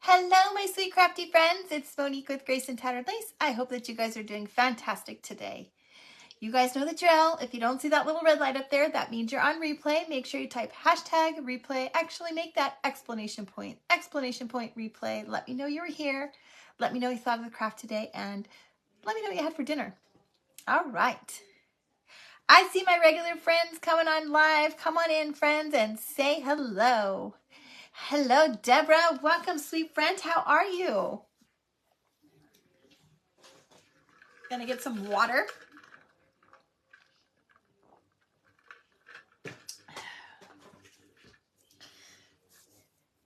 Hello, my sweet crafty friends. It's Monique with Grace and Tattered Lace. I hope that you guys are doing fantastic today. You guys know the drill. If you don't see that little red light up there, that means you're on replay. Make sure you type hashtag replay. Actually, make that exclamation point replay. Let me know you were here. Let me know you thought of the craft today, and let me know what you had for dinner. All right. I see my regular friends coming on live. Come on in, friends, and say hello. Hello, Deborah. Welcome, sweet friend. How are you? Gonna get some water.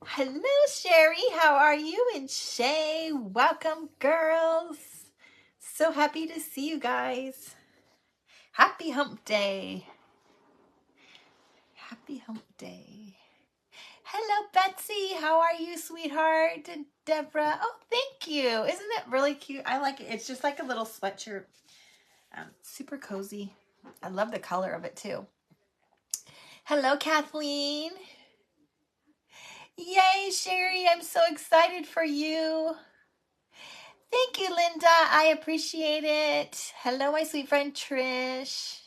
Hello, Sherry. How are you? And Shay, welcome, girls. So happy to see you guys. Happy hump day. Happy hump day. Hello, Betsy. How are you, sweetheart? And Deborah. Oh, thank you. Isn't it really cute? I like it. It's just like a little sweatshirt. Super cozy. I love the color of it, too. Hello, Kathleen. Yay, Sherry. I'm so excited for you. Thank you, Linda. I appreciate it. Hello, my sweet friend Trish.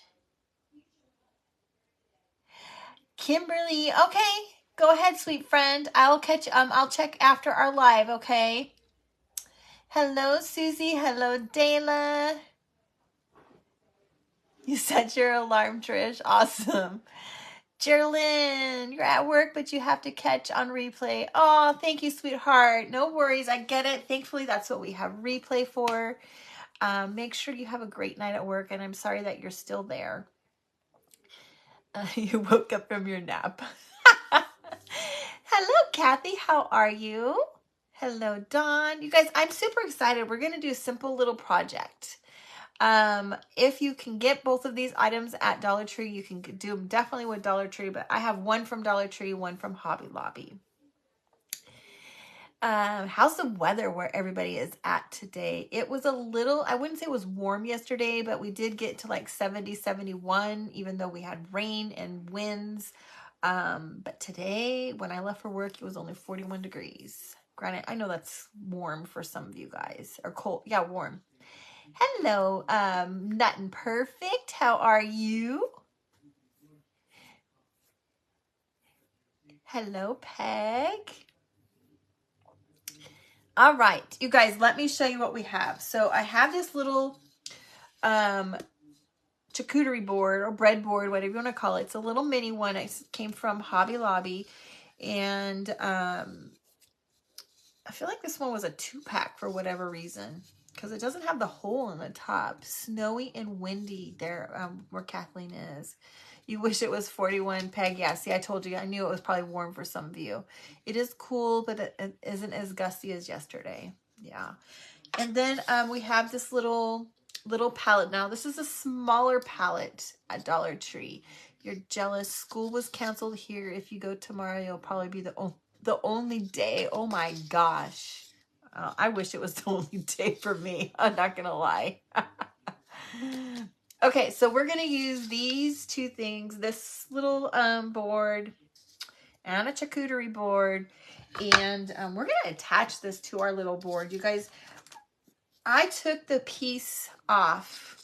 Kimberly. Okay, go ahead, sweet friend. I'll check after our live, okay? Hello, Susie. Hello, Dayla. You set your alarm, Trish. Awesome. Geraldine, you're at work, but you have to catch on replay. Oh, thank you, sweetheart. No worries. I get it. Thankfully, that's what we have replay for. Make sure you have a great night at work, and I'm sorry that you're still there. You woke up from your nap. Hello, Kathy. How are you? Hello, Dawn. You guys, I'm super excited. We're going to do a simple little project. If you can get both of these items at Dollar Tree, you can do them definitely with Dollar Tree, but I have one from Dollar Tree, one from Hobby Lobby. How's the weather where everybody is at today? It was a little, I wouldn't say it was warm yesterday, but we did get to like 70, 71, even though we had rain and winds. But today, when I left for work, it was only 41 degrees. Granted, I know that's warm for some of you guys, or cold. Yeah, warm. Hello, Nut and Perfect. How are you? Hello, Peg. All right, you guys, let me show you what we have. So I have this little charcuterie board or bread board, whatever you want to call it. It's a little mini one. It came from Hobby Lobby. And I feel like this one was a 2-pack for whatever reason, because it doesn't have the hole in the top. Snowy and windy there where Kathleen is. You wish it was 41, Peg. Yeah, see, I told you. I knew it was probably warm for some of you. It is cool, but it isn't as gusty as yesterday. Yeah. And then we have this little palette. Now, this is a smaller palette at Dollar Tree. You're jealous. School was canceled here. If you go tomorrow, you'll probably be the only day. Oh, my gosh. I wish it was the only day for me. I'm not going to lie. Okay, so we're going to use these two things, this little board and a charcuterie board, and we're going to attach this to our little board. You guys, I took the piece off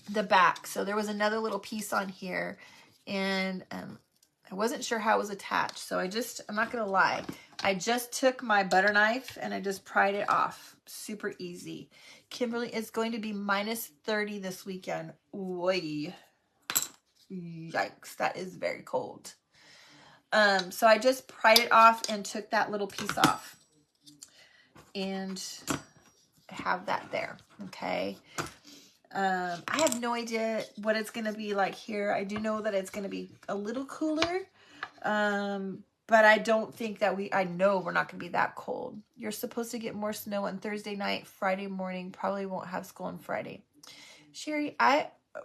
the back, so there was another little piece on here, and I wasn't sure how it was attached, so I'm not going to lie, I just took my butter knife and I just pried it off. Super easy. Kimberly is going to be minus 30 this weekend. Oy. Yikes, that is very cold. So I just pried it off and took that little piece off. And have that there, okay? I have no idea what it's going to be like here. I do know that it's going to be a little cooler. But I don't think that I know we're not going to be that cold. You're supposed to get more snow on Thursday night, Friday morning. Probably won't have school on Friday. Sherry,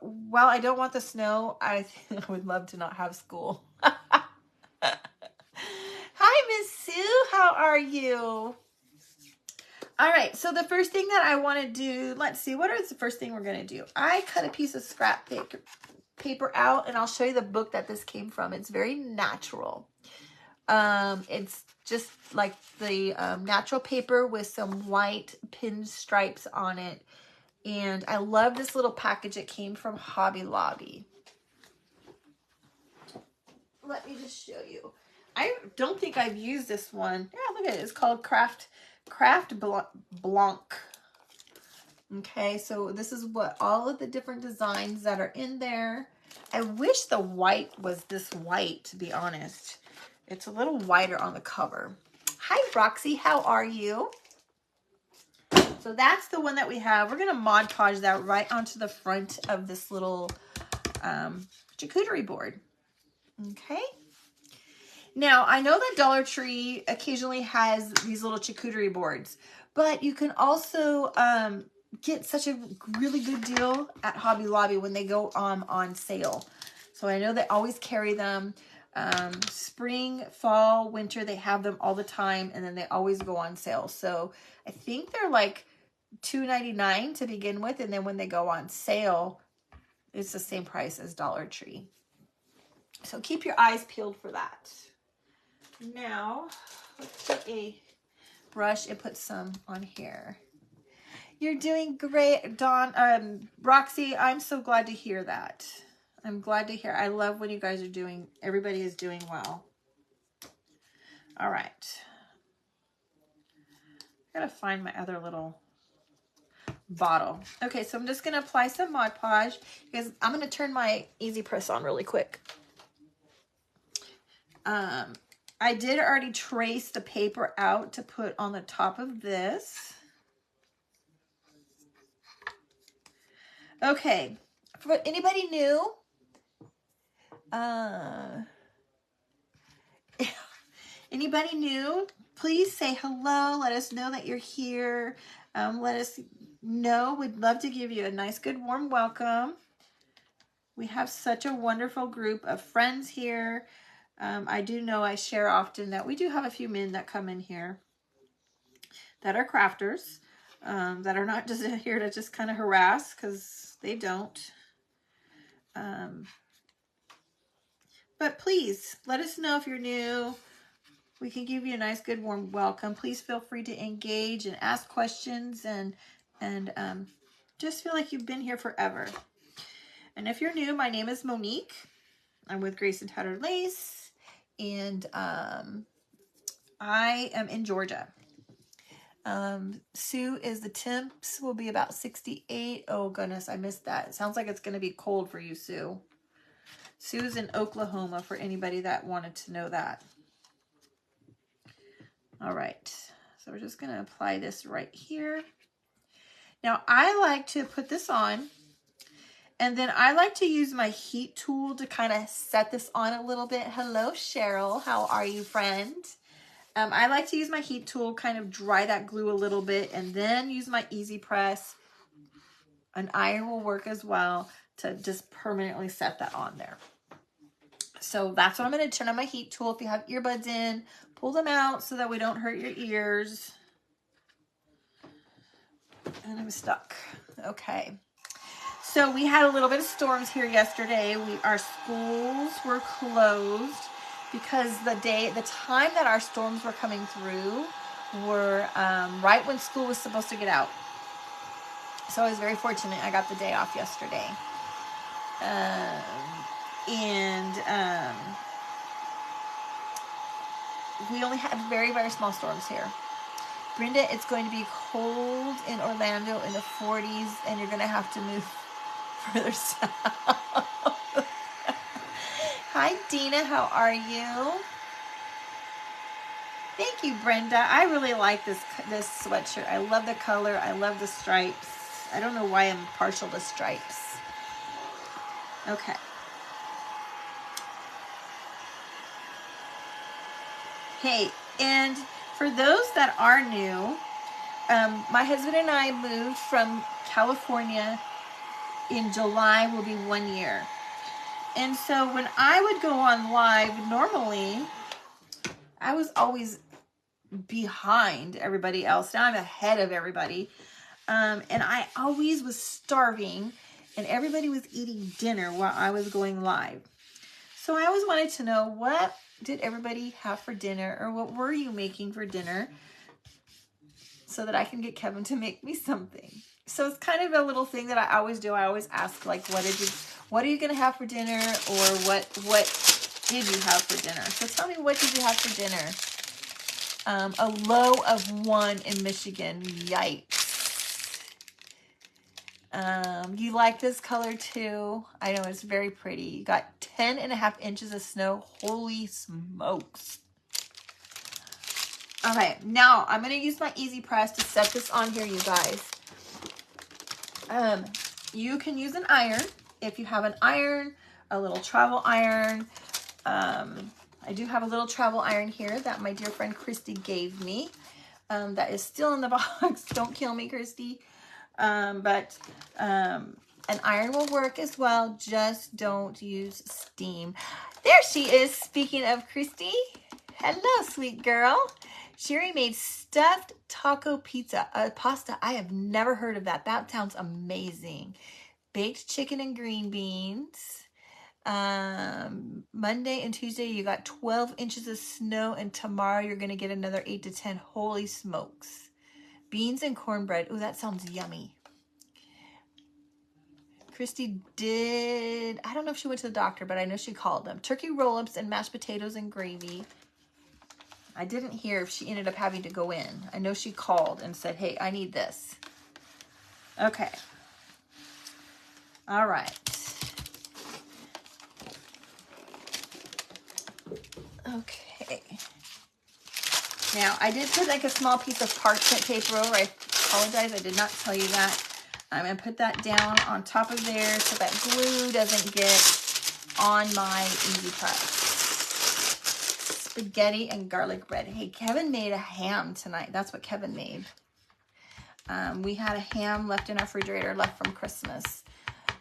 while I don't want the snow, I would love to not have school. Hi, Miss Sue. How are you? All right, so the first thing that I want to do, let's see, what is the first thing we're going to do? I cut a piece of scrap paper out, and I'll show you the book that this came from. It's very natural. It's just like the natural paper with some white pinstripes on it. And I love this little package. It came from Hobby Lobby. Let me just show you. I don't think I've used this one. Yeah, look at it. It's called Craft Blanc. Okay, so this is what all of the different designs that are in there. I wish the white was this white, to be honest. It's a little whiter on the cover. Hi, Roxy. How are you? So that's the one that we have. We're going to Mod Podge that right onto the front of this little charcuterie board. Okay. Now, I know that Dollar Tree occasionally has these little charcuterie boards, but you can also get such a really good deal at Hobby Lobby when they go on sale. So I know they always carry them. Spring, fall, winter, they have them all the time, and then they always go on sale. So I think they're like $2.99 to begin with, and then when they go on sale, it's the same price as Dollar Tree. So keep your eyes peeled for that. Now, let's take a brush and put some on here. You're doing great, Dawn. Roxy, I'm so glad to hear that. I'm glad to hear. I love when you guys are doing, everybody is doing well. All right. I gotta find my other little bottle. Okay, so I'm just gonna apply some Mod Podge because I'm gonna turn my Easy Press on really quick. I did already trace the paper out to put on the top of this. Okay, for anybody new, anybody new, please say hello. Let us know that you're here. Let us know. We'd love to give you a nice, good, warm welcome. We have such a wonderful group of friends here. I do know I share often that we do have a few men that come in here that are crafters, that are not just here to just kind of harass, because they don't. But please, let us know if you're new. We can give you a nice, good, warm welcome. Please feel free to engage and ask questions and just feel like you've been here forever. And if you're new, my name is Monique. I'm with Grace and Tattered Lace. And I am in Georgia. Sue is the temps will be about 68. Oh goodness, I missed that. It sounds like it's going to be cold for you, Sue. Sue's in Oklahoma, for anybody that wanted to know that. All right, so we're just going to apply this right here. Now I like to put this on, and then I like to use my heat tool to kind of set this on a little bit. Hello, Cheryl. How are you, friend? I like to use my heat tool, kind of dry that glue a little bit, and then use my Easy Press. An iron will work as well to just permanently set that on there. So that's what I'm going to turn on my heat tool. If you have earbuds in, pull them out so that we don't hurt your ears. And I'm stuck. Okay. So we had a little bit of storms here yesterday. Our schools were closed because the time that our storms were coming through were right when school was supposed to get out. So I was very fortunate. I got the day off yesterday. We only had very, very small storms here. Brenda, it's going to be cold in Orlando in the 40s, and you're going to have to move further south. Hi, Dina. How are you? Thank you, Brenda. I really like this sweatshirt. I love the color. I love the stripes. I don't know why I'm partial to stripes. Okay. Hey, and for those that are new, my husband and I moved from California in July. Will be 1 year. And so when I would go on live, normally I was always behind everybody else. Now I'm ahead of everybody. And I always was starving, and everybody was eating dinner while I was going live. So I always wanted to know, what did everybody have for dinner, or what were you making for dinner, so that I can get Kevin to make me something. So it's kind of a little thing that I always do. I always ask, like, what are you gonna have for dinner, or what did you have for dinner? So tell me, what did you have for dinner? A low of 1 in Michigan. Yikes. You like this color too? I know, it's very pretty. You got 10.5 inches of snow. Holy smokes. Okay, now I'm going to use my Easy Press to set this on here, you guys. You can use an iron. If you have an iron, a little travel iron. I do have a little travel iron here that my dear friend Christy gave me. That is still in the box. Don't kill me, Christy. But an iron will work as well. Just don't use steam. There she is. Speaking of Christy. Hello, sweet girl. Sherry made stuffed taco pizza, pasta. I have never heard of that. That sounds amazing. Baked chicken and green beans. Monday and Tuesday you got 12 inches of snow, and tomorrow you're going to get another 8 to 10. Holy smokes. Beans and cornbread. Oh, that sounds yummy. Christy did, I don't know if she went to the doctor, but I know she called them. Turkey roll-ups and mashed potatoes and gravy. I didn't hear if she ended up having to go in. I know she called and said, hey, I need this. Okay. All right. Okay. Now, I did put like a small piece of parchment paper over. I apologize, I did not tell you that. I'm going to put that down on top of there so that glue doesn't get on my Easy Press. Spaghetti and garlic bread. Hey, Kevin made a ham tonight. That's what Kevin made. We had a ham left in our refrigerator, left from Christmas.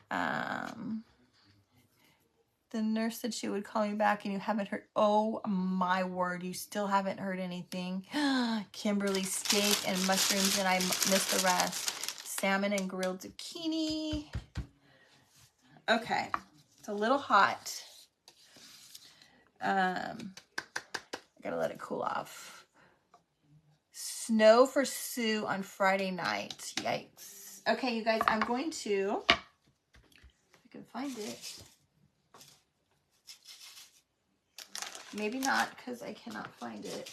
The nurse said she would call me back, and you haven't heard. Oh my word, you still haven't heard anything. Kimberly, steak and mushrooms, and I missed the rest. Salmon and grilled zucchini. Okay, it's a little hot. I gotta let it cool off. Snow for Sue on Friday night. Yikes. Okay, you guys, I'm going to, if I can find it. Maybe not, because I cannot find it.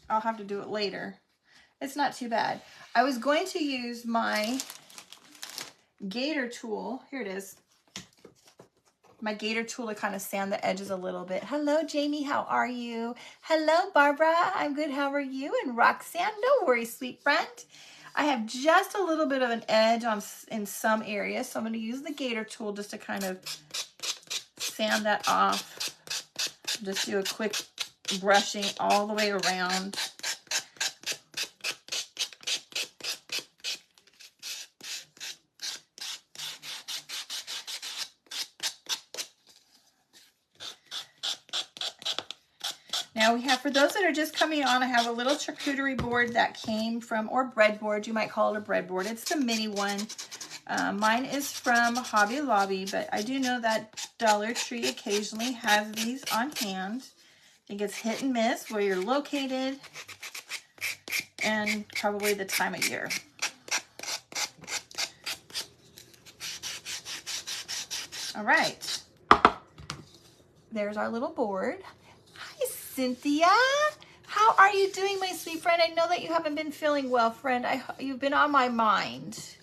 I'll have to do it later. It's not too bad. I was going to use my gator tool. Here it is. My gator tool to kind of sand the edges a little bit. Hello, Jamie. How are you? Hello, Barbara. I'm good. How are you? And Roxanne, no worries, sweet friend. I have just a little bit of an edge in some areas, so I'm going to use the gator tool just to kind of sand that off. Just do a quick brushing all the way around. Now we have, for those that are just coming on, I have a little charcuterie board that came from, or breadboard, you might call it a breadboard. It's the mini one. Mine is from Hobby Lobby, but I do know that Dollar Tree occasionally has these on hand. I think it's hit and miss where you're located and probably the time of year. All right. There's our little board. Cynthia, how are you doing, my sweet friend? I know that you haven't been feeling well, friend. You've been on my mind.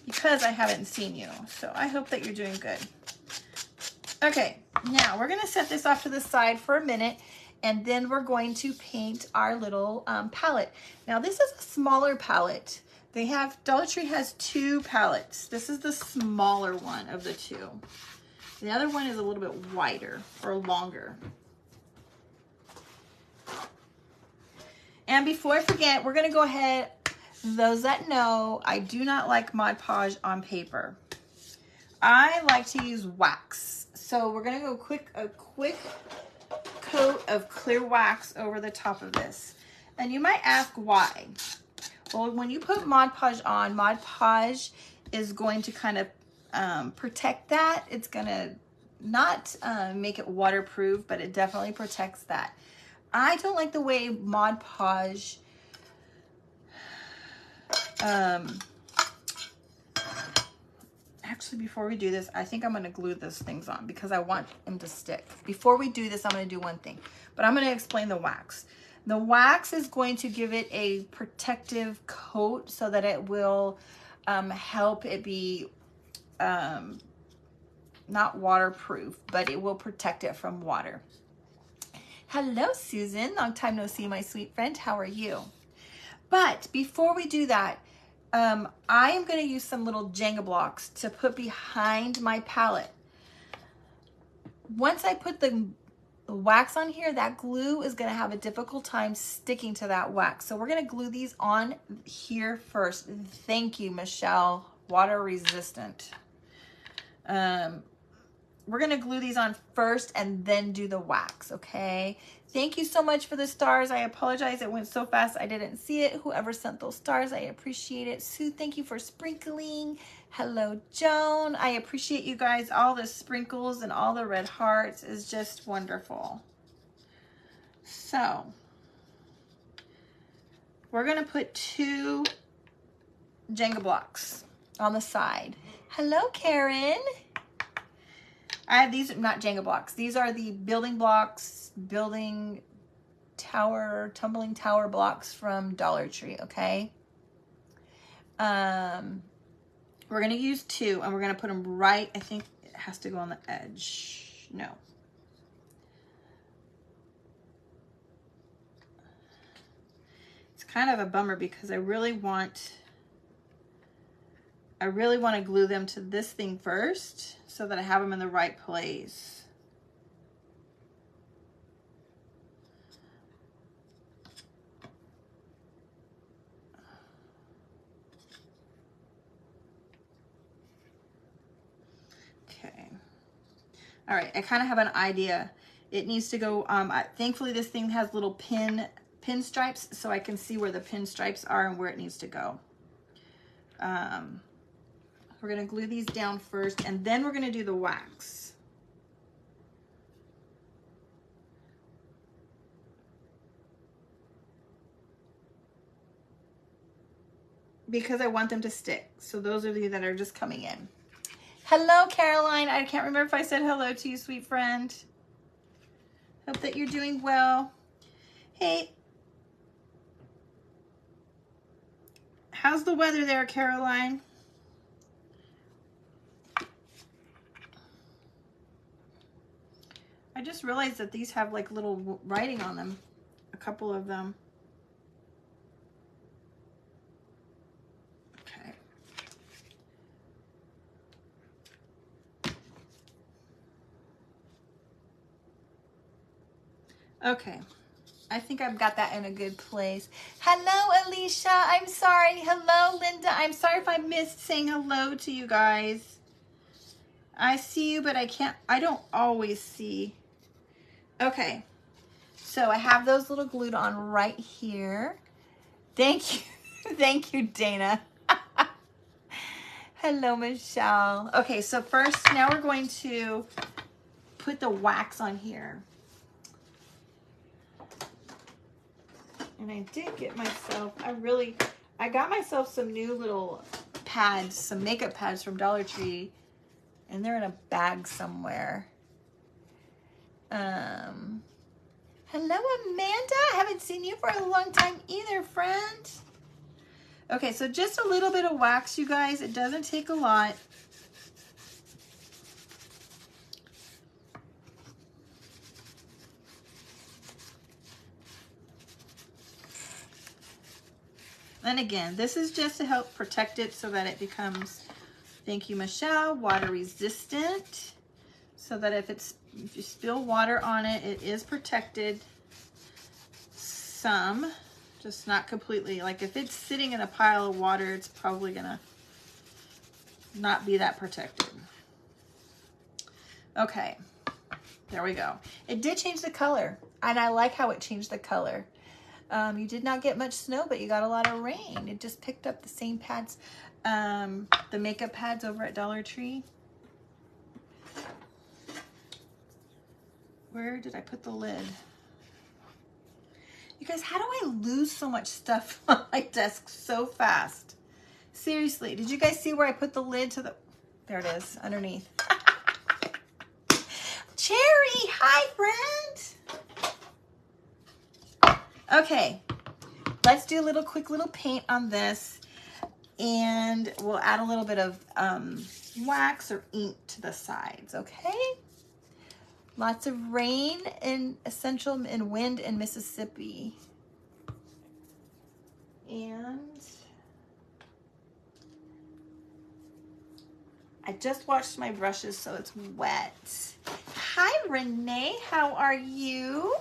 Because I haven't seen you. So I hope that you're doing good. Okay, now we're going to set this off to the side for a minute, and then we're going to paint our little palette. Now this is a smaller palette. Dollar Tree has 2 palettes. This is the smaller one of the 2. The other one is a little bit wider or longer. And before I forget, we're going to go ahead. Those that know, I do not like Mod Podge on paper. I like to use wax. So we're going to go a quick coat of clear wax over the top of this. And you might ask why. Well, when you put Mod Podge on, Mod Podge is going to kind of protect that. It's going to not make it waterproof, but it definitely protects that. I don't like the way Mod Podge actually, before we do this, I think I'm going to glue those things on because I want them to stick. Before we do this, I'm going to do one thing, but I'm going to explain the wax. The wax is going to give it a protective coat so that it will help it be not waterproof, but it will protect it from water. Hello, Susan. Long time no see, my sweet friend. How are you? But before we do that, I am going to use some little Jenga blocks to put behind my palette. Once I put the wax on here, that glue is going to have a difficult time sticking to that wax. So we're going to glue these on here first. Thank you, Michelle. Water resistant. We're going to glue these on first and then do the wax, okay? Thank you so much for the stars. I apologize. It went so fast I didn't see it. Whoever sent those stars, I appreciate it. Sue, thank you for sprinkling. Hello, Joan. I appreciate you guys. All the sprinkles and all the red hearts is just wonderful. So, we're going to put 2 Jenga blocks on the side. Hello, Karen. I have these, not Jenga blocks. These are the building blocks, tumbling tower blocks from Dollar Tree, okay? We're going to use 2, and we're going to put them right, I think it has to go on the edge. No. It's kind of a bummer because I really want to glue them to this thing first so that I have them in the right place. Okay. All right, I kind of have an idea. It needs to go, thankfully this thing has little pin stripes so I can see where the pin stripes are and where it needs to go. We're going to glue these down first, and then we're going to do the wax. Because I want them to stick. So those of you that are just coming in. Hello, Caroline. I can't remember if I said hello to you, sweet friend. Hope that you're doing well. Hey. How's the weather there, Caroline? I just realized that these have like little writing on them, a couple of them. Okay. Okay. I think I've got that in a good place. Hello, Alicia. I'm sorry. Hello, Linda. I'm sorry if I missed saying hello to you guys. I see you, but I don't always see. Okay, so I have those little glued on right here. Thank you. Thank you, Dana. Hello, Michelle. Okay, so first, now we're going to put the wax on here. And I did get myself, I got myself some new little pads, some makeup pads from Dollar Tree, and they're in a bag somewhere. Hello, Amanda. I haven't seen you for a long time either, friend. Okay, so just a little bit of wax, you guys. It doesn't take a lot. And again, this is just to help protect it so that it becomes, thank you, Michelle, water resistant. So that if you spill water on it, it is protected some, just not completely. Like if it's sitting in a pile of water, it's probably gonna not be that protected. Okay, there we go. It did change the color, and I like how it changed the color. You did not get much snow, but you got a lot of rain. It just picked up the same pads, the makeup pads over at Dollar Tree. Where did I put the lid? You guys, how do I lose so much stuff on my desk so fast? Seriously, did you guys see where I put the lid to the... There it is, underneath. Cherry, hi friend. Okay, let's do a quick little paint on this, and we'll add a little bit of wax or ink to the sides, okay? Lots of rain and wind in Mississippi. And I just washed my brushes, so it's wet. Hi, Renee. How are you?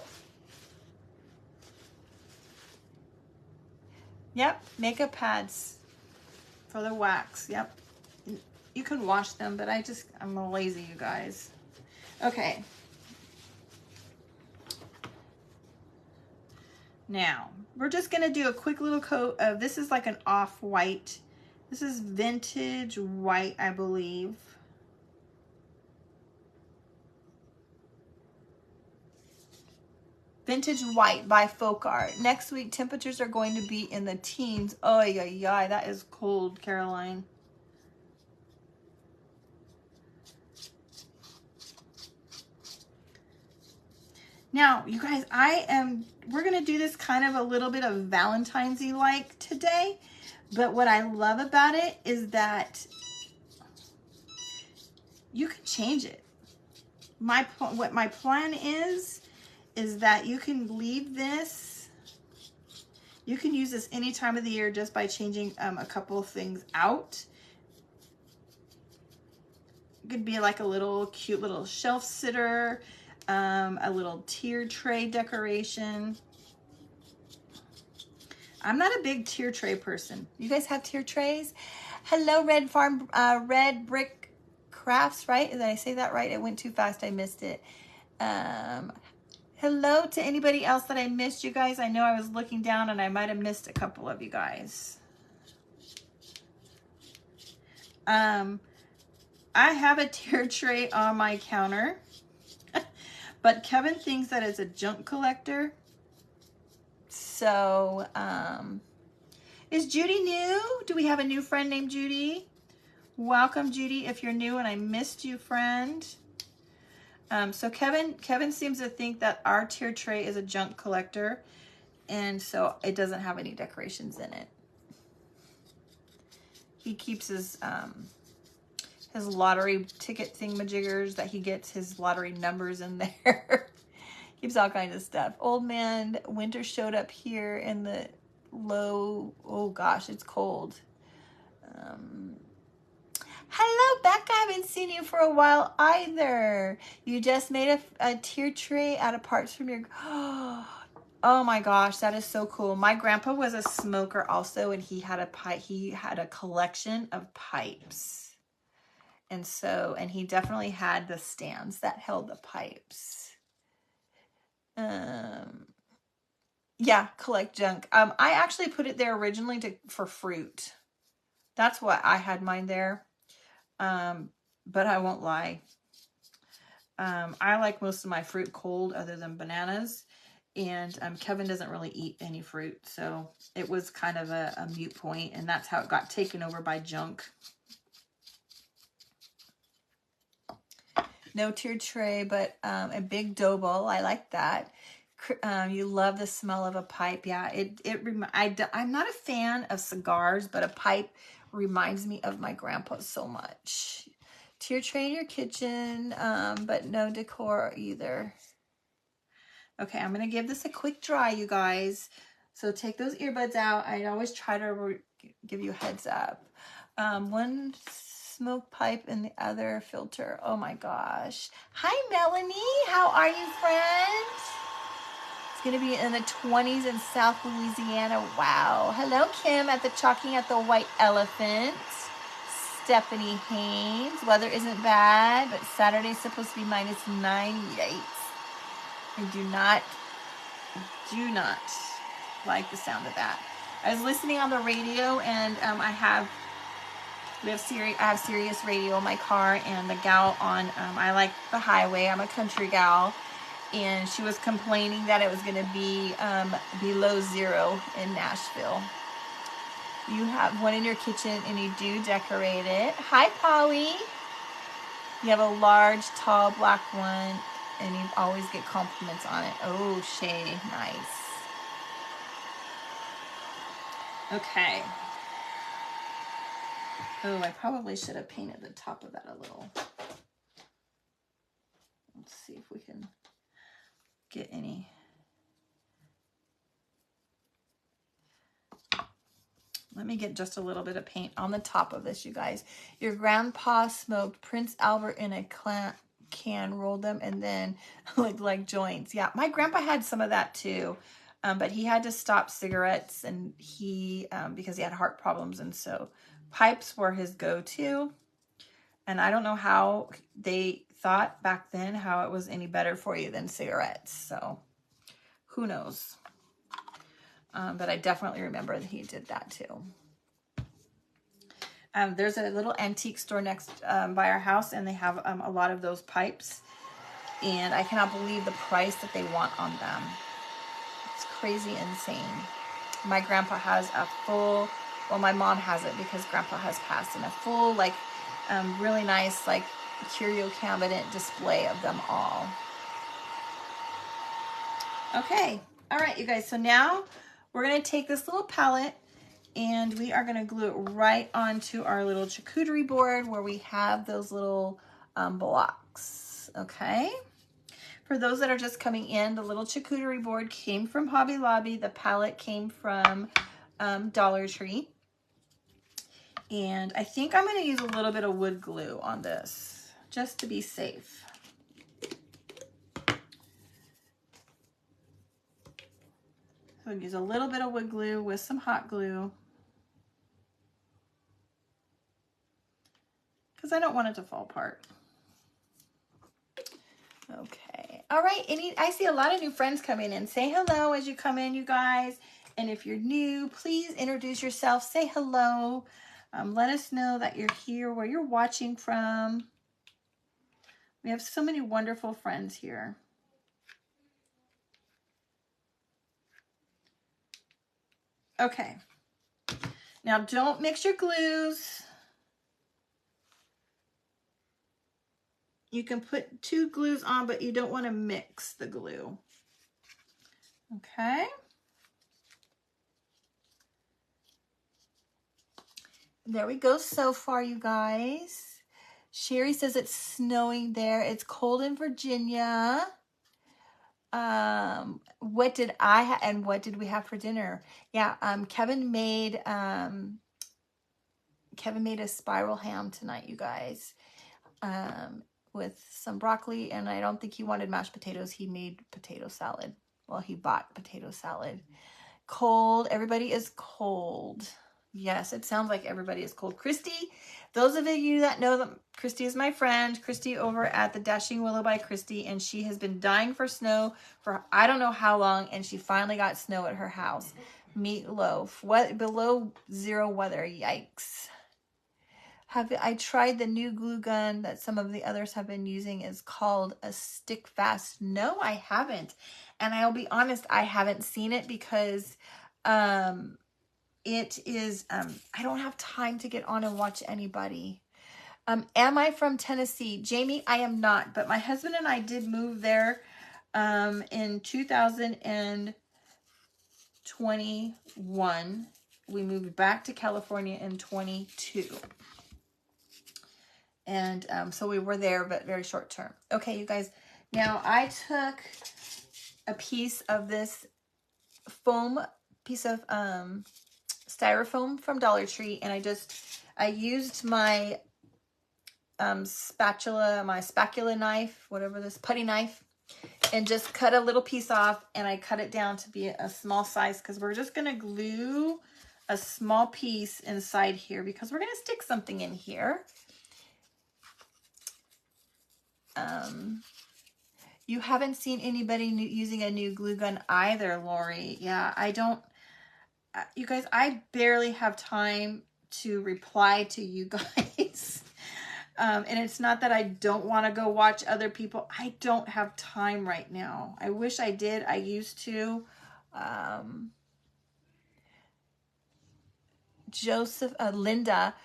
Yep, makeup pads for the wax. Yep. You can wash them, but I'm lazy, you guys. Okay. Now, we're just going to do a quick little coat of, this is like an off-white. This is vintage white, I believe. Vintage white by Folk Art. Next week, temperatures are going to be in the teens. Oh, yeah, that is cold, Caroline. Now, you guys, we're going to do this kind of a little bit of Valentine's-y like today. But what I love about it is that you can change it. What my plan is that you can leave this. You can use this any time of the year just by changing a couple of things out. It could be like a little cute little shelf sitter, a little tier tray decoration. I'm not a big tier tray person. You guys have tier trays? Hello, Red Brick Crafts, right? Did I say that right? It went too fast. I missed it. Hello to anybody else that I missed, you guys. I know I was looking down and I might have missed a couple of you guys. I have a tier tray on my counter, but Kevin thinks that it's a junk collector. So, is Judy new? Do we have a new friend named Judy? Welcome, Judy, if you're new and I missed you, friend. So Kevin seems to think that our tier tray is a junk collector, and so it doesn't have any decorations in it. He keeps his lottery ticket thingamajiggers that he gets his lottery numbers in there. Keeps all kinds of stuff. Old man winter showed up here in the low. Oh gosh, it's cold. Hello, Becca. I haven't seen you for a while either. You just made a tier tray out of parts from your. Oh my gosh, that is so cool. My grandpa was a smoker also, and he had a pipe. He had a collection of pipes, and he definitely had the stands that held the pipes. Yeah, collect junk. I actually put it there originally for fruit. That's what I had mine there. But I won't lie. I like most of my fruit cold other than bananas. And Kevin doesn't really eat any fruit. So it was kind of a moot point. And that's how it got taken over by junk. No tier tray, but a big dough bowl. I like that. You love the smell of a pipe. Yeah, I'm not a fan of cigars, but a pipe reminds me of my grandpa so much. Tier tray in your kitchen, but no decor either. Okay, I'm going to give this a quick dry, you guys. So take those earbuds out. I always try to give you a heads up. One smoke pipe and the other filter. Oh my gosh. Hi, Melanie. How are you, friend? It's going to be in the 20s in South Louisiana. Wow. Hello, Kim at the Chalking at the White Elephant. Stephanie Haynes. Weather isn't bad, but Saturday's supposed to be -9. Yikes. I do not like the sound of that. I was listening on the radio, and I have Sirius radio in my car, and the gal on I like the highway. I'm a country gal, and she was complaining that it was going to be below zero in Nashville. You have one in your kitchen, and you do decorate it. Hi, Polly. You have a large, tall, black one, and you always get compliments on it. Oh, Shay, nice. Okay. Oh, I probably should have painted the top of that a little. Let's see if we can get any. Let me get just a little bit of paint on the top of this, you guys. Your grandpa smoked Prince Albert in a can, rolled them, and then looked like joints. Yeah, my grandpa had some of that too, but he had to stop cigarettes, and he because he had heart problems, and so pipes were his go-to. And I don't know how they thought back then how it was any better for you than cigarettes. So who knows? But I definitely remember that he did that too. There's a little antique store next by our house, and they have a lot of those pipes. And I cannot believe the price that they want on them. It's crazy insane. My grandpa has a full, well, my mom has it because grandpa has passed, and a full, like, really nice, like, curio cabinet display of them all. Okay. All right, you guys. So now we're going to take this little palette, and we are going to glue it right onto our little charcuterie board where we have those little blocks. Okay. For those that are just coming in, the little charcuterie board came from Hobby Lobby. The palette came from Dollar Tree. And I think I'm going to use a little bit of wood glue on this just to be safe. So use a little bit of wood glue with some hot glue, because I don't want it to fall apart. Okay. All right. I see a lot of new friends coming in. Say hello as you come in, you guys. And if you're new, please introduce yourself. Say hello. Let us know that you're here, where you're watching from. We have so many wonderful friends here. Okay. Now don't mix your glues. You can put 2 glues on, but you don't want to mix the glue. Okay. There we go so far, you guys. Sherry says it's snowing there. It's cold in Virginia. What did I have, and what did we have for dinner? Yeah, Kevin made a spiral ham tonight, you guys. With some broccoli, and I don't think he wanted mashed potatoes. He made potato salad. Well, he bought potato salad. Cold. Everybody is cold. Yes, it sounds like everybody is cold. Christy, those of you that know that Christy is my friend, Christy over at the Dashing Willow by Christy, and she has been dying for snow for I don't know how long, and she finally got snow at her house. Meatloaf. What, below zero weather? Yikes. I tried the new glue gun that some of the others have been using. Is called a Stick Fast. No, I haven't. And I'll be honest, I haven't seen it because it is, I don't have time to get on and watch anybody. Am I from Tennessee? Jamie, I am not, but my husband and I did move there in 2021. We moved back to California in 22. And so we were there, but very short term. Okay, you guys. Now, I took a piece of this piece of styrofoam from Dollar Tree, and I used my spatula knife, whatever this, putty knife, and just cut a little piece off, and I cut it down to be a small size, because we're just going to glue a small piece inside here, because we're going to stick something in here. You haven't seen anybody using a new glue gun either, Lori. Yeah, I don't you guys, I barely have time to reply to you guys. And it's not that I don't want to go watch other people. I don't have time right now. I wish I did. I used to. Linda,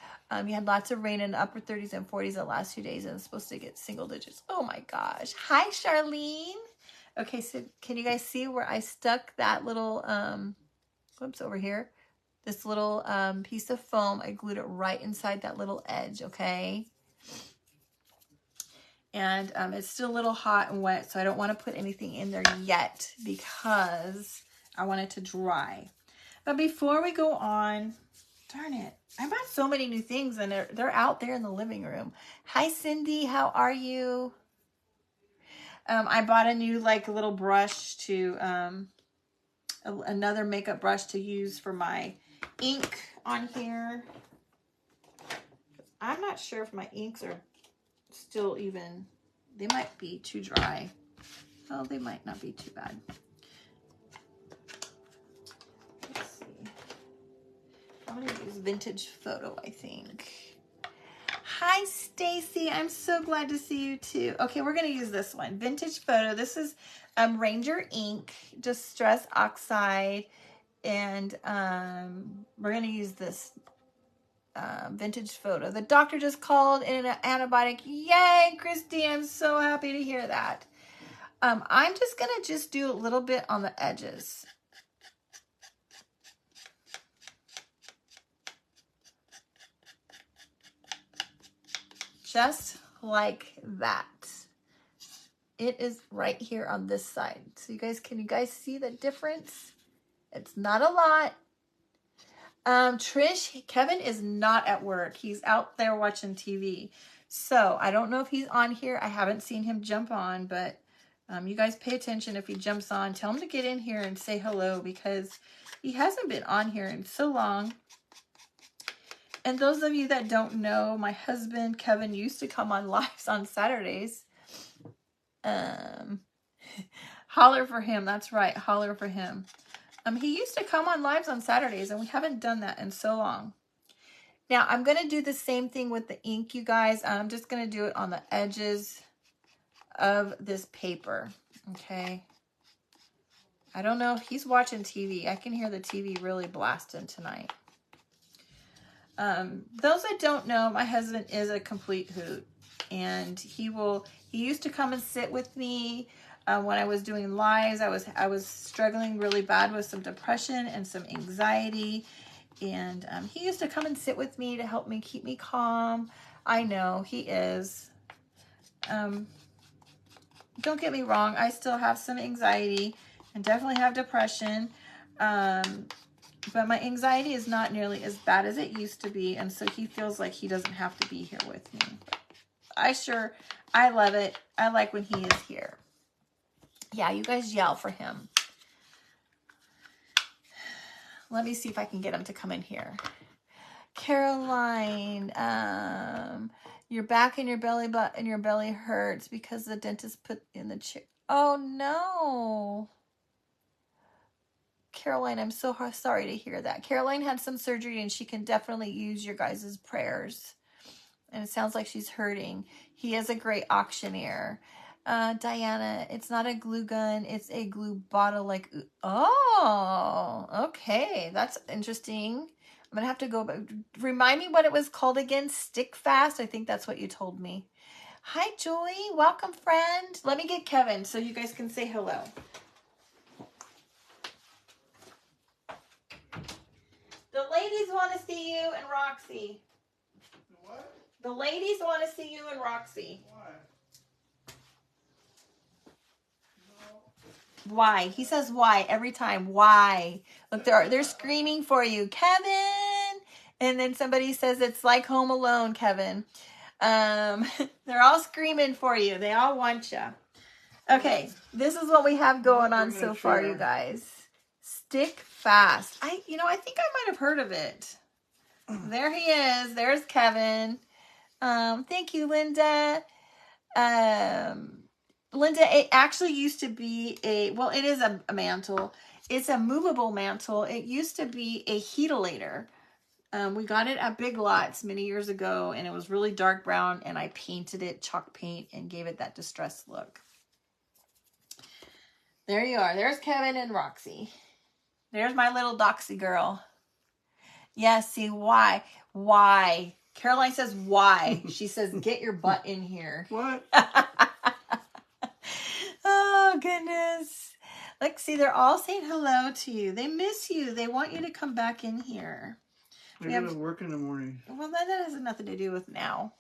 you had lots of rain in the upper 30s and 40s the last 2 days, and it's supposed to get single digits. Oh my gosh. Hi, Charlene. Okay, so can you guys see where I stuck that little, whoops, over here? This little piece of foam. I glued it right inside that little edge, okay? And it's still a little hot and wet, so I don't want to put anything in there yet because I want it to dry. But before we go on, darn it, I bought so many new things and they're out there in the living room. Hi, Cindy, how are you? I bought a new like little brush to, another makeup brush to use for my ink on here. I'm not sure if my inks are still even, they might be too dry. Oh, they might not be too bad. Let's see. I'm going to use Vintage Photo, I think. Hi, Stacy. I'm so glad to see you too. Okay, we're going to use this one. Vintage Photo. This is Ranger ink, Distress Oxide. And we're going to use this Vintage Photo. The doctor just called in an antibiotic. Yay, Christy. I'm so happy to hear that. I'm just going to just do a little bit on the edges. Just like that. It is right here on this side. So you guys, can you guys see the difference? It's not a lot. Trish, Kevin is not at work. He's out there watching TV. So I don't know if he's on here. I haven't seen him jump on, but you guys pay attention if he jumps on. Tell him to get in here and say hello because he hasn't been on here in so long. And those of you that don't know, my husband, Kevin, used to come on lives on Saturdays. Holler for him. That's right. Holler for him. He used to come on lives on Saturdays, and we haven't done that in so long. Now, I'm going to do the same thing with the ink, you guys. I'm just going to do it on the edges of this paper. Okay. I don't know if he's watching TV. I can hear the TV really blasting tonight. Those that don't know, my husband is a complete hoot, and he used to come and sit with me when I was doing lives. I was struggling really bad with some depression and some anxiety, and he used to come and sit with me to help me keep me calm. I know he is. Don't get me wrong, I still have some anxiety and definitely have depression. But my anxiety is not nearly as bad as it used to be, and so he feels like he doesn't have to be here with me. I love it. I like when he is here. Yeah, you guys yell for him. Let me see if I can get him to come in here. Caroline, your back and your belly button and your belly hurts because the dentist put in the chair. Oh, no. Caroline, I'm so sorry to hear that. Caroline had some surgery and she can definitely use your guys' prayers. And it sounds like she's hurting. He is a great auctioneer. Diana, it's not a glue gun. It's a glue bottle like... Oh, okay. That's interesting. I'm going to have to go... Remind me what it was called again. Stick Fast? I think that's what you told me. Hi, Joy. Welcome, friend. Let me get Kevin so you guys can say hello. The ladies want to see you and Roxy. What? The ladies want to see you and Roxy. Why? No. Why? He says why every time. Why? Look, they're screaming for you, Kevin. And then somebody says it's like Home Alone, Kevin. They're all screaming for you. They all want you. Okay, this is what we have going on so far, you guys. Stick Fast. I think I might have heard of it. There he is. There's Kevin. Thank you, Linda. Linda, it actually used to be it is a mantle. It's a movable mantle. It used to be a heatilator. We got it at Big Lots many years ago, and it was really dark brown, and I painted it chalk paint and gave it that distressed look. There you are. There's Kevin and Roxy. There's my little doxy girl. Yeah, see, why? Why? Caroline says, why? She says, get your butt in here. What? Oh, goodness. Look, see, they're all saying hello to you. They miss you. They want you to come back in here. I gotta work in the morning. Well, that has nothing to do with now.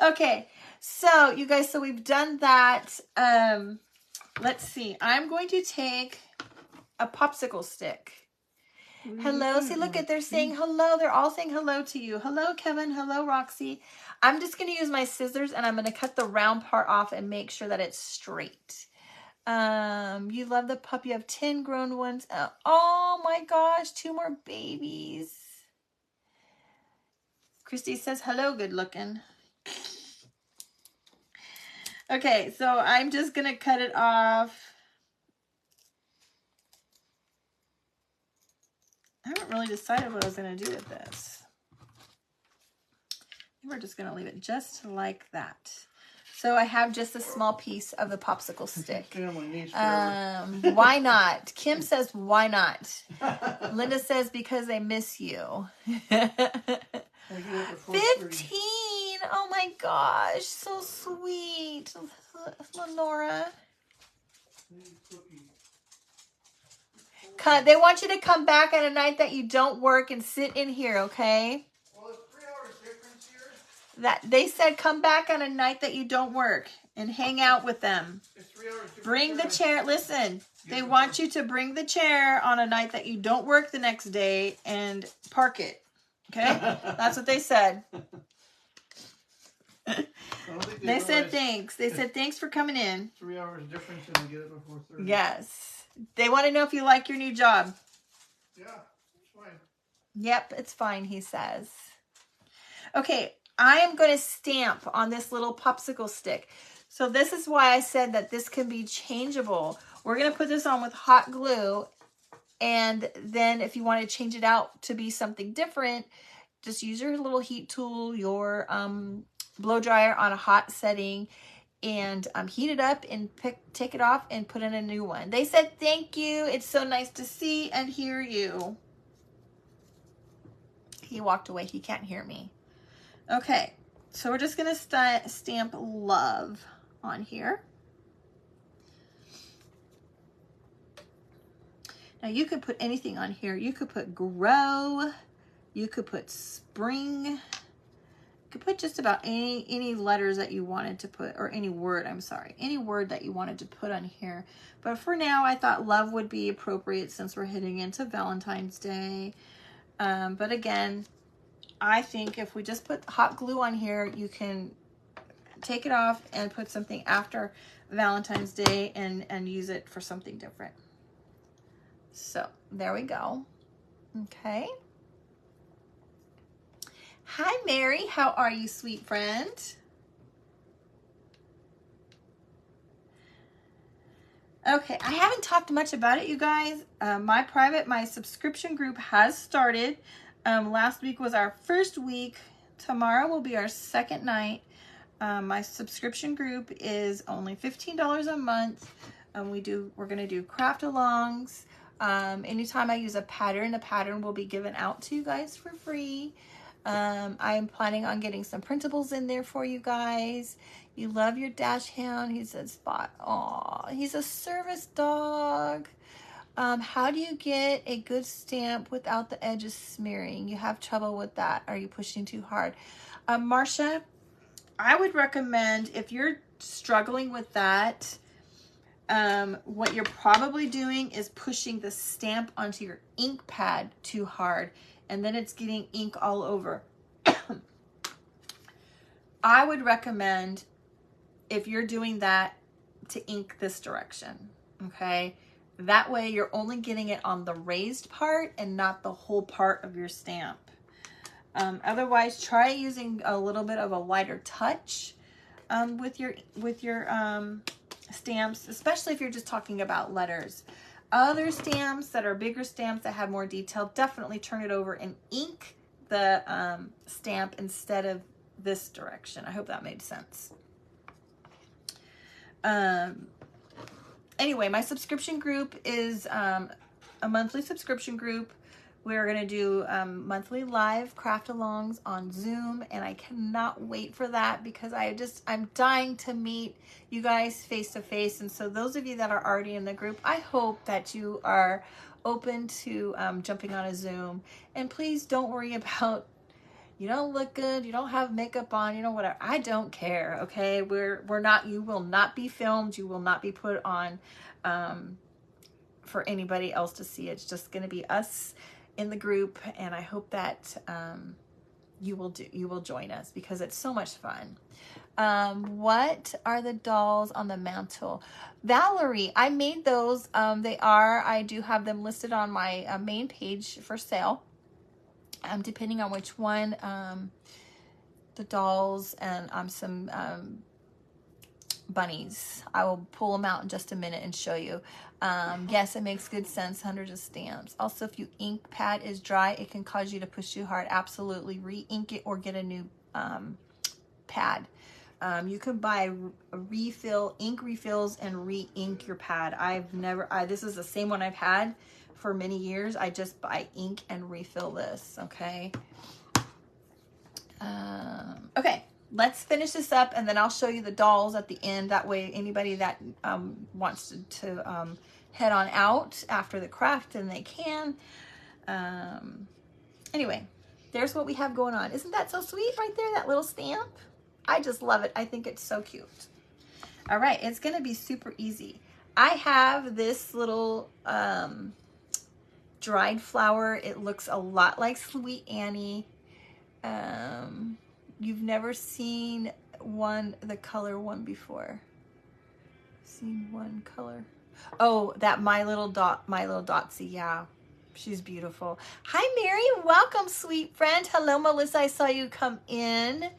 Okay, so you guys, so we've done that. Let's see. I'm going to take a popsicle stick. Hello. See, look at, they're saying hello. They're all saying hello to you. Hello, Kevin. Hello, Roxy. I'm just going to use my scissors, and I'm going to cut the round part off and make sure that it's straight. You love the pup. You have 10 grown ones. Oh my gosh, 2 more babies. Christy says, hello, good looking. Okay, so I'm just going to cut it off. I haven't really decided what I was going to do with this. We're just going to leave it just like that. So I have just a small piece of the popsicle stick. Why not? Kim says, why not? Linda says, because they miss you. 15. Oh my gosh. So sweet. Lenora. They want you to come back at a night that you don't work and sit in here, okay? Well, it's 3 hours difference here. That they said come back on a night that you don't work and hang out with them. It's 3 hours difference. Bring the chair. Listen, they want you to bring the chair on a night that you don't work the next day and park it. Okay? That's what they said. They said thanks. They said thanks for coming in. 3 hours difference and I get it before 30. Yes. They want to know if you like your new job. Yeah, it's fine. Yep, it's fine, he says. Okay, I am going to stamp on this little popsicle stick. So this is why I said that this can be changeable. We're going to put this on with hot glue. And then if you want to change it out to be something different, just use your little heat tool, your blow dryer on a hot setting, and heat it up and take it off and put in a new one. They said thank you. It's so nice to see and hear you. He walked away. He can't hear me. Okay, so we're just going to stamp love on here. Now you could put anything on here. You could put grow. You could put spring. You could put just about any letters that you wanted to put, or any word, I'm sorry, any word that you wanted to put on here. But for now, I thought love would be appropriate since we're heading into Valentine's Day. But again, I think if we just put hot glue on here, you can take it off and put something after Valentine's Day and use it for something different. So there we go. Okay. Hi, Mary. How are you, sweet friend? Okay, I haven't talked much about it, you guys. My subscription group has started. Last week was our first week. Tomorrow will be our second night. My subscription group is only $15 a month. We're gonna do craft alongs. Anytime I use a pattern, the pattern will be given out to you guys for free. I am planning on getting some printables in there for you guys. You love your dash hound. He said Spot. Aw, he's a service dog. How do you get a good stamp without the edges smearing? You have trouble with that. Are you pushing too hard? Marcia, I would recommend if you're struggling with that, what you're probably doing is pushing the stamp onto your ink pad too hard, and then it's getting ink all over. I would recommend, if you're doing that, to ink this direction, okay? That way you're only getting it on the raised part and not the whole part of your stamp. Otherwise, try using a little bit of a lighter touch with your stamps, especially if you're just talking about letters. Other stamps that are bigger stamps that have more detail, definitely turn it over and ink the stamp instead of this direction. I hope that made sense. Anyway, my subscription group is a monthly subscription group. We're going to do monthly live craft alongs on Zoom, and I cannot wait for that because I'm dying to meet you guys face to face. And so those of you that are already in the group, I hope that you are open to jumping on a Zoom. And please don't worry about, you don't look good, you don't have makeup on, you know, whatever. I don't care, okay? We're not, you will not be filmed, you will not be put on for anybody else to see. It's just going to be us in the group, and I hope that you will join us because it's so much fun. What are the dolls on the mantle? Valerie, I made those. I do have them listed on my main page for sale. Depending on which one, the dolls and some bunnies. I will pull them out in just a minute and show you. Yes, it makes good sense. Hundreds of stamps. Also, if your ink pad is dry, it can cause you to push too hard. Absolutely. Re-ink it or get a new pad. You can buy ink refills and re-ink your pad. This is the same one I've had for many years. I just buy ink and refill this, okay? Okay, let's finish this up, and then I'll show you the dolls at the end. That way, anybody that wants to head on out after the craft, and they can. Anyway, there's what we have going on. Isn't that so sweet right there, that little stamp? I just love it. I think it's so cute. All right, it's going to be super easy. I have this little dried flower. It looks a lot like Sweet Annie. You've never seen the color one before. Seen one color. Oh, that My Little Dotsy. Yeah, she's beautiful. Hi, Mary. Welcome, sweet friend. Hello, Melissa. I saw you come in.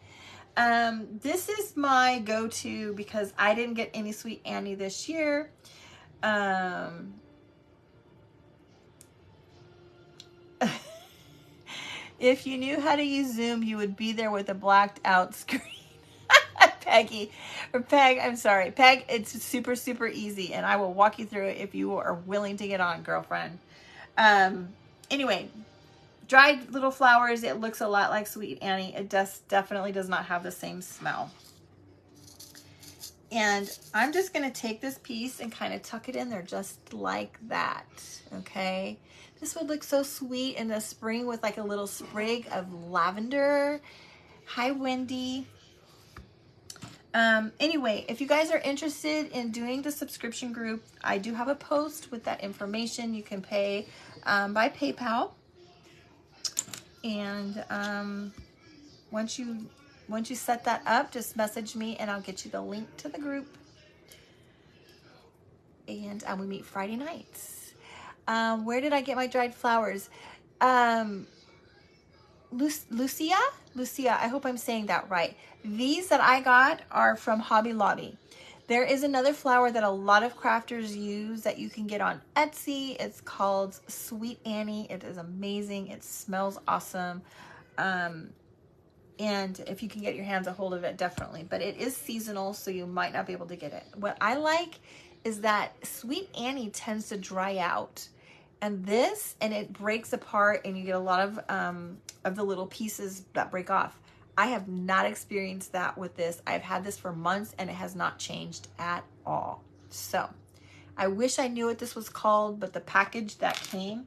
This is my go-to because I didn't get any Sweet Annie this year. If you knew how to use Zoom, you would be there with a blacked out screen. Peggy, or Peg, I'm sorry. Peg, it's super, super easy, and I will walk you through it if you are willing to get on, girlfriend. Anyway, dried little flowers. It looks a lot like Sweet Annie. It definitely does not have the same smell. And I'm just going to take this piece and kind of tuck it in there just like that, okay? This would look so sweet in the spring with like a little sprig of lavender. Hi, Wendy. Anyway, if you guys are interested in doing the subscription group, I do have a post with that information. You can pay by PayPal. And once you set that up, just message me and I'll get you the link to the group. And we meet Friday nights. Where did I get my dried flowers? Lucia, I hope I'm saying that right. These that I got are from Hobby Lobby. There is another flower that a lot of crafters use that you can get on Etsy. It's called Sweet Annie. It is amazing. It smells awesome. And if you can get your hands a hold of it, definitely. But it is seasonal, so you might not be able to get it. What I like is that Sweet Annie tends to dry out. And it breaks apart, and you get a lot of the little pieces that break off. I have not experienced that with this. I've had this for months, and it has not changed at all. So I wish I knew what this was called, but the package that came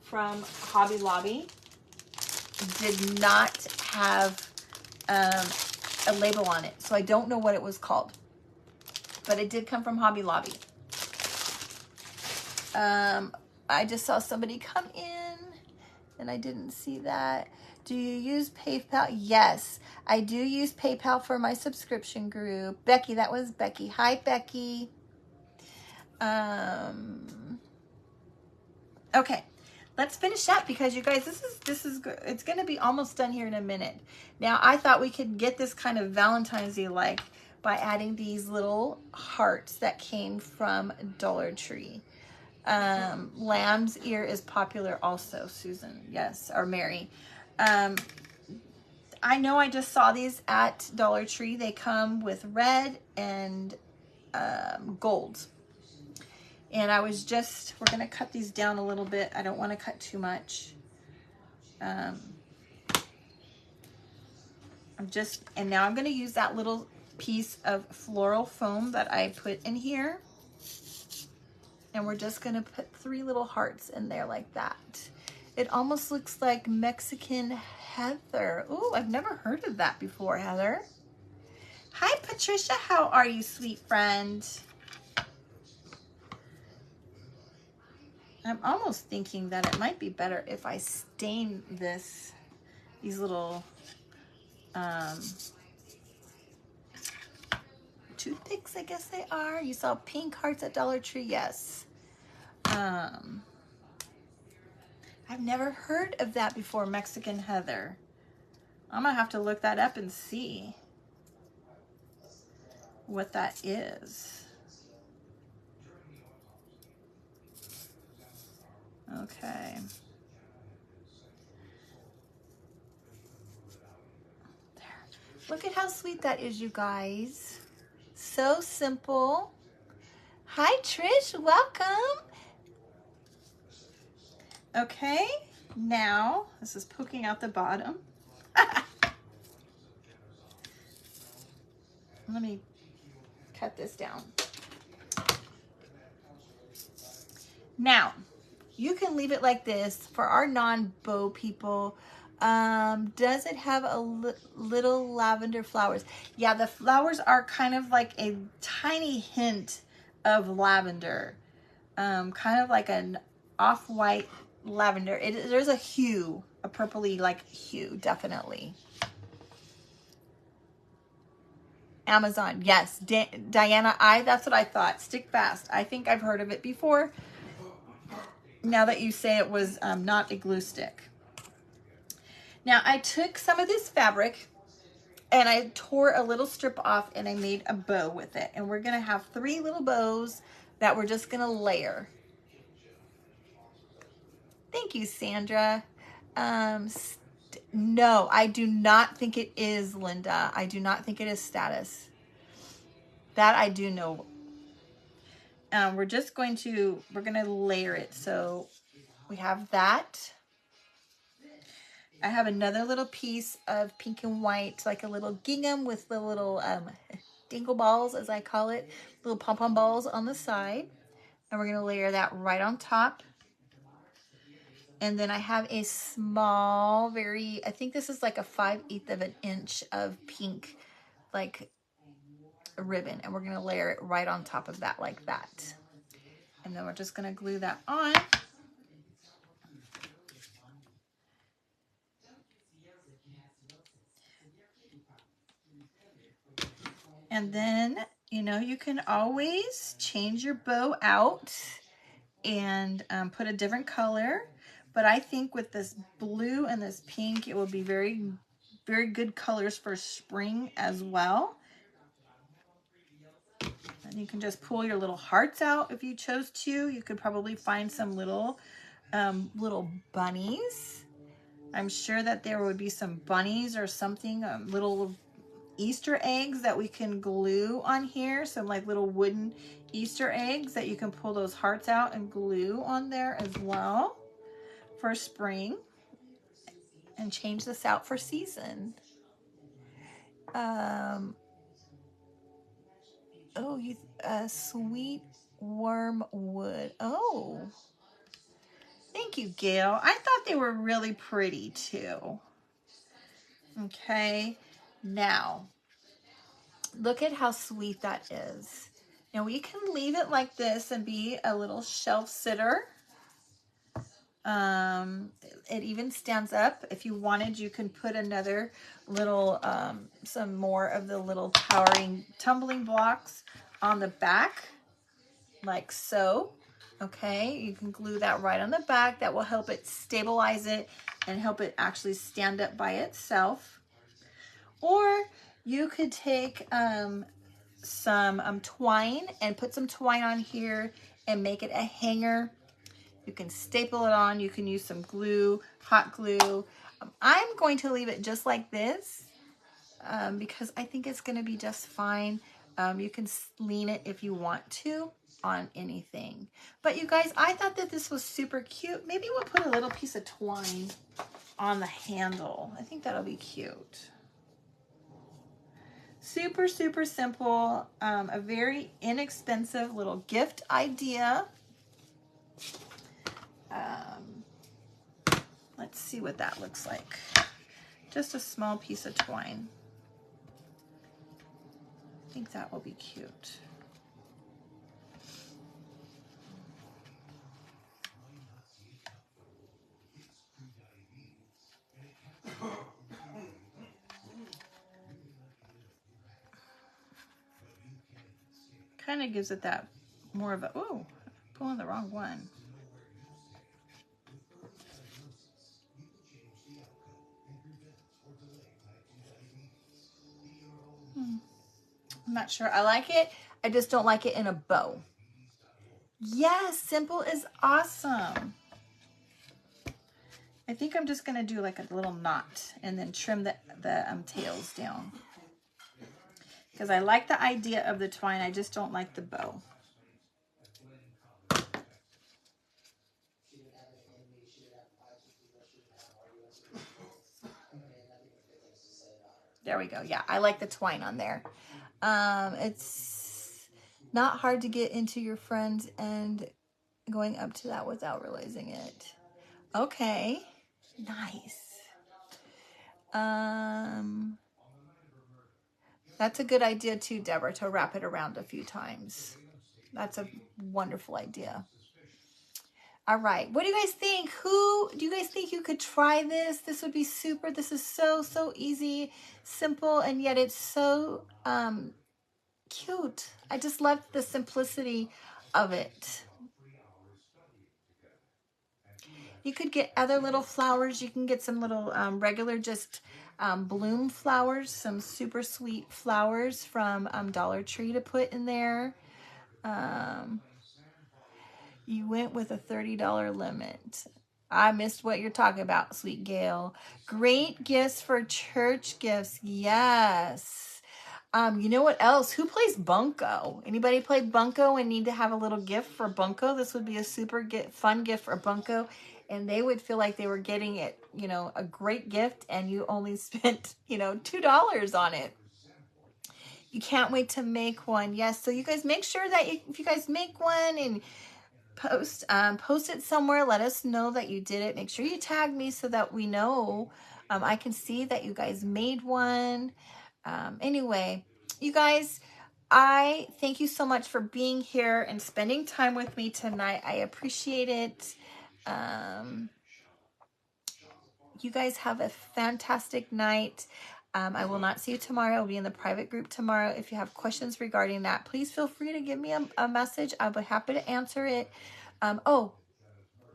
from Hobby Lobby did not have a label on it. So I don't know what it was called, but it did come from Hobby Lobby. I just saw somebody come in and I didn't see that. Do you use PayPal? Yes, I do use PayPal for my subscription group. Becky, that was Becky. Hi, Becky. Okay, let's finish up because you guys, this is good. It's going to be almost done here in a minute. Now, I thought we could get this kind of Valentine's Day like by adding these little hearts that came from Dollar Tree. Lamb's ear is popular also, Susan. Yes, or Mary. I know I just saw these at Dollar Tree. They come with red and gold. And I was just, we're going to cut these down a little bit. I don't want to cut too much. And now I'm going to use that little piece of floral foam that I put in here. And we're just going to put 3 little hearts in there like that. It almost looks like Mexican heather. Ooh, I've never heard of that before, Heather. Hi, Patricia. How are you, sweet friend? I'm almost thinking that it might be better if I stain these little toothpicks, I guess they are. You saw pink hearts at Dollar Tree? Yes. I've never heard of that before, Mexican heather. I'm gonna have to look that up and see what that is. Okay. There. Look at how sweet that is, you guys. So simple. Hi, Trish. Welcome. Okay. Now, this is poking out the bottom. Let me cut this down. Now, you can leave it like this. For our non-bow people, does it have a little lavender flowers? Yeah, the flowers are kind of like a tiny hint of lavender. Kind of like an off-white lavender. There's a hue, a purpley like hue, definitely. Amazon, yes. Diana, that's what I thought. Stick Fast. I think I've heard of it before. Now that you say it was not a glue stick. Now I took some of this fabric and I tore a little strip off and I made a bow with it. And we're gonna have 3 little bows that we're just gonna layer. Thank you, Sandra. No, I do not think it is, Linda. I do not think it is status. That I do know. We're gonna layer it. So we have that. I have another little piece of pink and white, like a little gingham with the little dingle balls, as I call it, little pom-pom balls on the side. And we're gonna layer that right on top. And then I have a small, I think this is like a 5/8 of an inch of pink, like a ribbon. And we're gonna layer it right on top of that like that. And then we're just gonna glue that on. And then, you can always change your bow out and put a different color. But I think with this blue and this pink, it will be very, very good colors for spring as well. And you can just pull your little hearts out if you chose to. You could probably find some little bunnies. I'm sure that there would be some bunnies or something, little Easter eggs that we can glue on here. Some like little wooden Easter eggs that you can pull those hearts out and glue on there as well for spring, and change this out for season. Sweet wormwood. Oh, thank you, Gail. I thought they were really pretty too. Okay, now look at how sweet that is. Now we can leave it like this and be a little shelf sitter. It even stands up. If you wanted, you can put another little, some more of the little tumbling blocks on the back, like so. Okay, you can glue that right on the back. That will help it stabilize it and help it actually stand up by itself. Or you could take some twine and put some twine on here and make it a hanger. You can staple it on. You can use some glue, hot glue. I'm going to leave it just like this because I think it's going to be just fine. You can lean it if you want to on anything. But you guys, I thought that this was super cute. Maybe we'll put a little piece of twine on the handle. I think that'll be cute. Super, super simple. A very inexpensive little gift idea. Let's see what that looks like. Just a small piece of twine. I think that will be cute. Kind of gives it that more of a, oh, pulling the wrong one. I'm not sure I like it. I just don't like it in a bow. Yes, simple is awesome. I think I'm just going to do like a little knot and then trim the tails down. Because I like the idea of the twine, I just don't like the bow. There we go. Yeah, I like the twine on there. It's not hard to get into your friends and going up to that without realizing it. Okay, nice. That's a good idea too, Deborah, to wrap it around a few times. That's a wonderful idea. All right, what do you guys think? Do you guys think you could try this? This would be super. This is so easy, simple, and yet it's so cute. I just love the simplicity of it. You could get other little flowers. You can get some little regular just bloom flowers, some super sweet flowers from Dollar Tree to put in there. You went with a $30 limit. I missed what you're talking about, sweet Gail. Great gifts for church gifts. Yes. You know what else? Who plays bunco? Anybody play bunco and need to have a little gift for bunco? This would be a super fun gift for bunco. And they would feel like they were getting it, you know, a great gift, and you only spent, you know, $2 on it. You can't wait to make one. Yes. So you guys make sure that if you guys make one and post it somewhere, let us know that you did it. Make sure you tag me so that we know. I can see that you guys made one. Anyway, you guys, I thank you so much for being here and spending time with me tonight. I appreciate it. You guys have a fantastic night. I will not see you tomorrow. I'll be in the private group tomorrow. If you have questions regarding that, please feel free to give me a message. I'll be happy to answer it. Oh,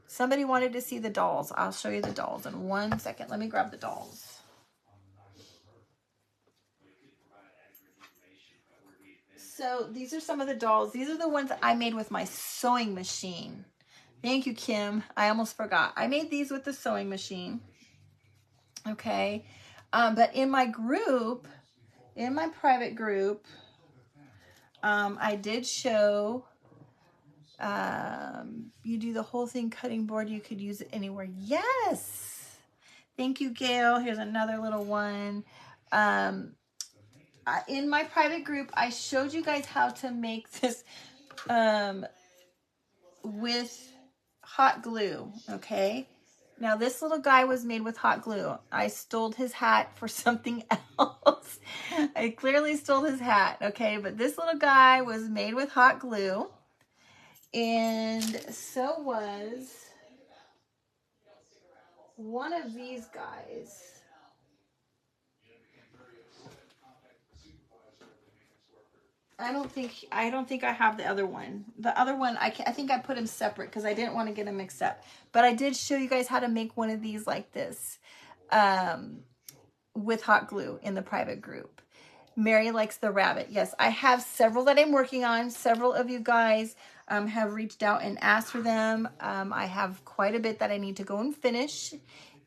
somebody wanted to see the dolls. I'll show you the dolls in 1 second. Let me grab the dolls. So these are some of the dolls. These are the ones that I made with my sewing machine. Thank you, Kim. I almost forgot. I made these with the sewing machine. Okay. But in my group, in my private group, I did show, you do the whole thing cutting board. You could use it anywhere. Yes. Thank you, Gail. Here's another little one. In my private group, I showed you guys how to make this with hot glue, okay? Now, this little guy was made with hot glue. I stole his hat for something else. I clearly stole his hat, okay? But this little guy was made with hot glue. And so was one of these guys. I don't think I have the other one. The other one, I think I put them separate because I didn't want to get them mixed up. But I did show you guys how to make one of these like this with hot glue in the private group. Mary likes the rabbit. Yes, I have several that I'm working on. Several of you guys have reached out and asked for them. I have quite a bit that I need to go and finish.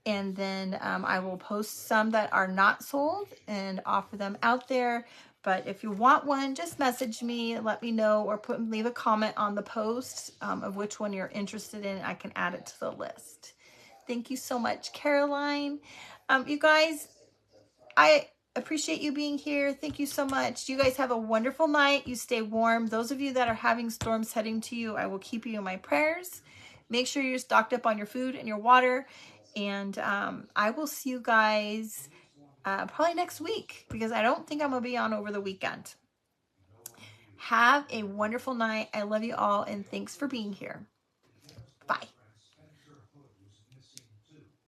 And then I will post some that are not sold and offer them out there. But if you want one, just message me, let me know, or leave a comment on the post of which one you're interested in. I can add it to the list. Thank you so much, Caroline. You guys, I appreciate you being here. Thank you so much. You guys have a wonderful night. You stay warm. Those of you that are having storms heading to you, I will keep you in my prayers. Make sure you're stocked up on your food and your water. And I will see you guys probably next week, because I don't think I'm going to be on over the weekend. Have a wonderful night. I love you all, and thanks for being here.